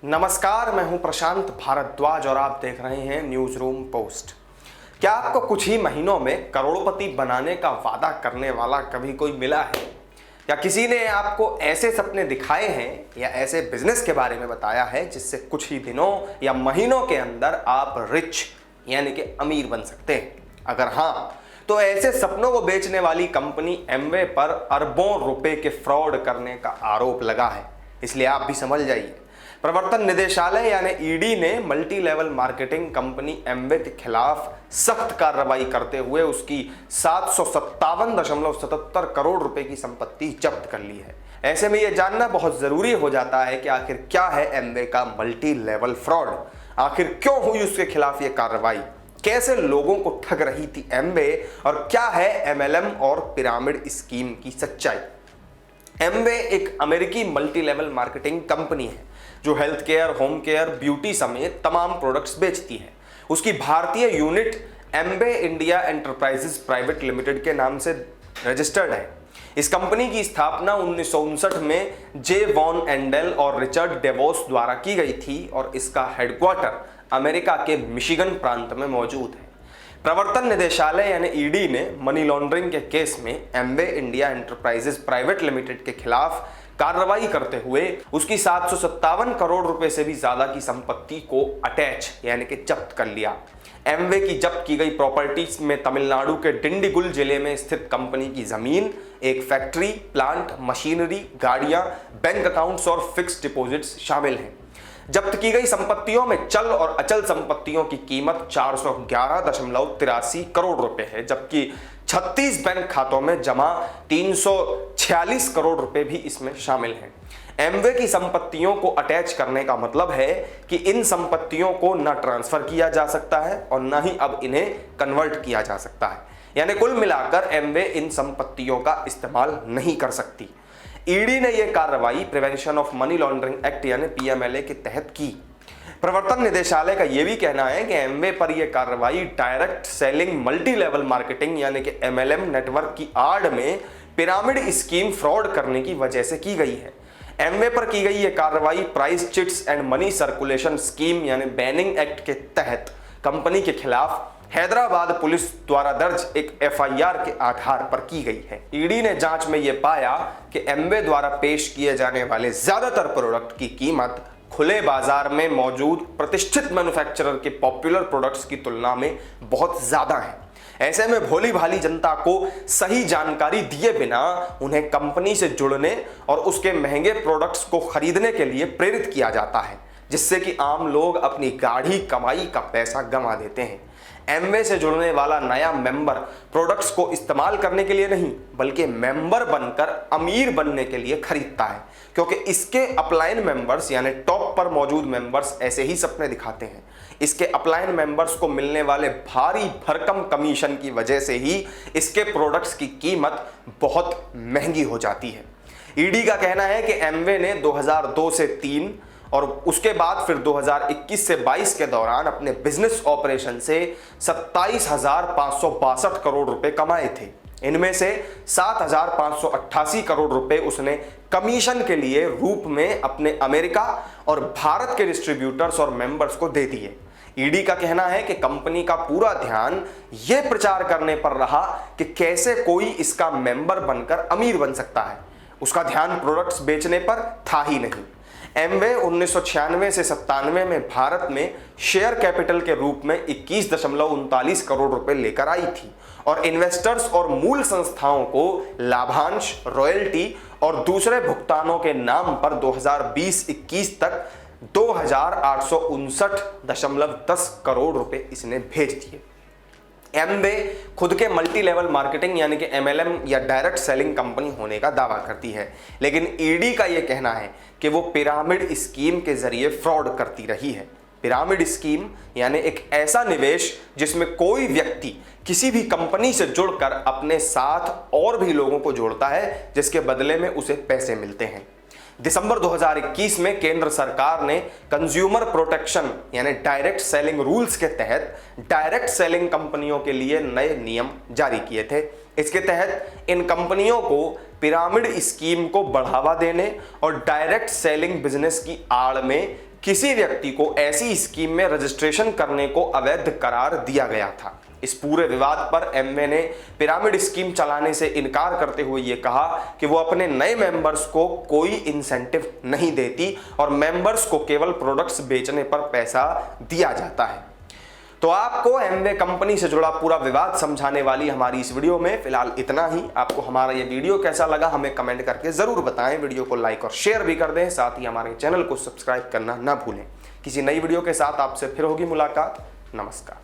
नमस्कार, मैं हूं प्रशांत भारद्वाज और आप देख रहे हैं न्यूज रूम पोस्ट। क्या आपको कुछ ही महीनों में करोड़पति बनाने का वादा करने वाला कभी कोई मिला है? या किसी ने आपको ऐसे सपने दिखाए हैं या ऐसे बिजनेस के बारे में बताया है जिससे कुछ ही दिनों या महीनों के अंदर आप रिच यानी कि अमीर बन सकते हैं? अगर हाँ, तो ऐसे सपनों को बेचने वाली कंपनी एमवे पर अरबों रुपए के फ्रॉड करने का आरोप लगा है। इसलिए आप भी समझ जाइए। प्रवर्तन निदेशालय यानी ईडी ने multi level marketing company Amway के खिलाफ सख्त कार्रवाई करते हुए उसकी 757.77 करोड़ रुपए की संपत्ति जब्त कर ली है। ऐसे में यह जानना बहुत जरूरी हो जाता है कि आखिर क्या है एमवे का मल्टी लेवल फ्रॉड, आखिर क्यों हुई उसके खिलाफ यह कार्रवाई, कैसे लोगों को ठग रही थी एमवे और क्या है एमएलएम और पिरामिड स्कीम की सच्चाई। एमवे एक अमेरिकी मल्टी लेवल मार्केटिंग कंपनी है जो health care, home care, beauty समेत तमाम प्रोडक्ट्स बेचती है। उसकी भारतीय unit Amway India enterprises private limited के नाम से रजिस्टर्ड है। इस कंपनी की स्थापना 1959 में जे वॉन एंडेल और रिचर्ड डेवोस द्वारा की गई थी और इसका हेडक्वार्टर अमेरिका के मिशिगन प्रांत में मौजूद है। प्रवर्तन निदेशालय यानी ईडी ने मनी लॉन्ड्रिंग के केस में Amway India enterprises private limited के खिलाफ कार्रवाई करते हुए उसकी 757 करोड़ रुपए से भी ज्यादा की संपत्ति को अटैच यानी कि जब्त कर लिया। एमवे की जब्त की गई प्रॉपर्टीज में तमिलनाडु के डिंडीगुल जिले में स्थित कंपनी की जमीन, एक फैक्ट्री, प्लांट, मशीनरी, गाड़ियां, बैंक अकाउंट्स और फिक्स्ड डिपॉजिट्स शामिल हैं। जब्त की गई संपत्तियों में चल और अचल संपत्तियों की कीमत 411.83 करोड़ रुपए है, जबकि 36 बैंक खातों में जमा 346 करोड़ रुपए भी इसमें शामिल हैं। एमवे की संपत्तियों को अटैच करने का मतलब है कि इन संपत्तियों को न ट्रांसफर किया जा सकता है और न ही अब इन्हें कन्वर्ट किया जा सकता है। यानी कुल मिलाकर एमवे इन संपत्तियों का इस्तेमाल नहीं कर सकती। ईडी ने यह कार्रवाई prevention of money laundering act यानी पीएमएलए के तहत की। प्रवर्तन निदेशालय का यह भी कहना है कि एमवे पर यह कार्रवाई direct selling multi level marketing यानी कि एमएलएम नेटवर्क की आड़ में पिरामिड स्कीम फ्रॉड करने की वजह से की गई है। एमवे पर की गई यह कार्रवाई price chits and money circulation scheme यानी बैनिंग एक्ट के तहत कंपनी के खिलाफ हैदराबाद पुलिस द्वारा दर्ज एक एफआईआर के आधार पर की गई है। ईडी ने जांच में यह पाया कि एमवे द्वारा पेश किए जाने वाले ज्यादातर प्रोडक्ट की कीमत खुले बाजार में मौजूद प्रतिष्ठित मैन्युफैक्चरर के पॉपुलर प्रोडक्ट्स की तुलना में बहुत ज्यादा है। ऐसे में भोली भाली जनता को सही जानकारी दिए बिना उन्हें कंपनी से जुड़ने और उसके महंगे प्रोडक्ट्स को खरीदने के लिए प्रेरित किया जाता है, जिससे कि आम लोग अपनी गाढ़ी कमाई का पैसा गंवा देते हैं। एमवे से जुड़ने वाला नया मेंबर प्रोडक्ट्स को इस्तेमाल करने के लिए नहीं बल्कि मेंबर बनकर अमीर बनने के लिए खरीदता है, क्योंकि इसके अपलाइन मेंबर्स यानी टॉप पर मौजूद मेंबर्स ऐसे ही सपने दिखाते हैं। इसके अपलाइन मेंबर्स को मिलने वाले भारी भरकम कमीशन की वजह से ही इसके प्रोडक्ट्स की कीमत बहुत महंगी हो जाती है। ईडी का कहना है कि एमवे ने 2002 से 3 और उसके बाद फिर 2021 से 22 के दौरान अपने बिजनेस ऑपरेशन से 27,562 करोड़ रुपए कमाए थे। इनमें से 7,588 करोड़ रुपए उसने कमीशन के लिए रूप में अपने अमेरिका और भारत के डिस्ट्रीब्यूटर्स और मेंबर्स को दे दिए। ईडी का कहना है कि कंपनी का पूरा ध्यान यह प्रचार करने पर रहा कि कैसे कोई इसका मेंबर बनकर अमीर बन सकता है। उसका ध्यान प्रोडक्ट्स बेचने पर था ही नहीं। एमवे 1996 से 97 में भारत में शेयर कैपिटल के रूप में 21.39 करोड़ रुपए लेकर आई थी और इन्वेस्टर्स और मूल संस्थाओं को लाभांश, रॉयल्टी और दूसरे भुगतानों के नाम पर 2020-21 तक 2,859.10 करोड़ रुपए इसने भेज दिए। एमवे खुद के मल्टी लेवल मार्केटिंग यानी कि एमएलएम या डायरेक्ट सेलिंग कंपनी होने का दावा करती है, लेकिन ईडी का यह कहना है कि वो पिरामिड स्कीम के जरिए फ्रॉड करती रही है। पिरामिड स्कीम यानी एक ऐसा निवेश जिसमें कोई व्यक्ति किसी भी कंपनी से जुड़कर अपने साथ और भी लोगों को जोड़ता है, जिसके बदले में उसे पैसे मिलते हैं। दिसंबर 2021 में केंद्र सरकार ने कंज्यूमर प्रोटेक्शन यानी डायरेक्ट सेलिंग रूल्स के तहत डायरेक्ट सेलिंग कंपनियों के लिए नए नियम जारी किए थे। इसके तहत इन कंपनियों को पिरामिड स्कीम को बढ़ावा देने और डायरेक्ट सेलिंग बिजनेस की आड़ में किसी व्यक्ति को ऐसी स्कीम में रजिस्ट्रेशन करने को अवैध करार दिया गया था। इस पूरे विवाद पर एमवे ने पिरामिड स्कीम चलाने से इनकार करते हुए यह कहा कि वो अपने नए मेंबर्स को कोई इंसेंटिव नहीं देती और मेंबर्स को केवल प्रोडक्ट्स बेचने पर पैसा दिया जाता है। तो आपको एमवे कंपनी से जुड़ा पूरा विवाद समझाने वाली हमारी इस वीडियो में फिलहाल इतना ही। आपको हमारा ये वीडियो कैसा लगा हमें कमेंट करके जरूर बताएं। वीडियो को लाइक और शेयर भी कर दें, साथ ही हमारे चैनल को सब्सक्राइब करना ना भूलें। किसी नई वीडियो के साथ आपसे फिर होगी मुलाकात। नमस्कार।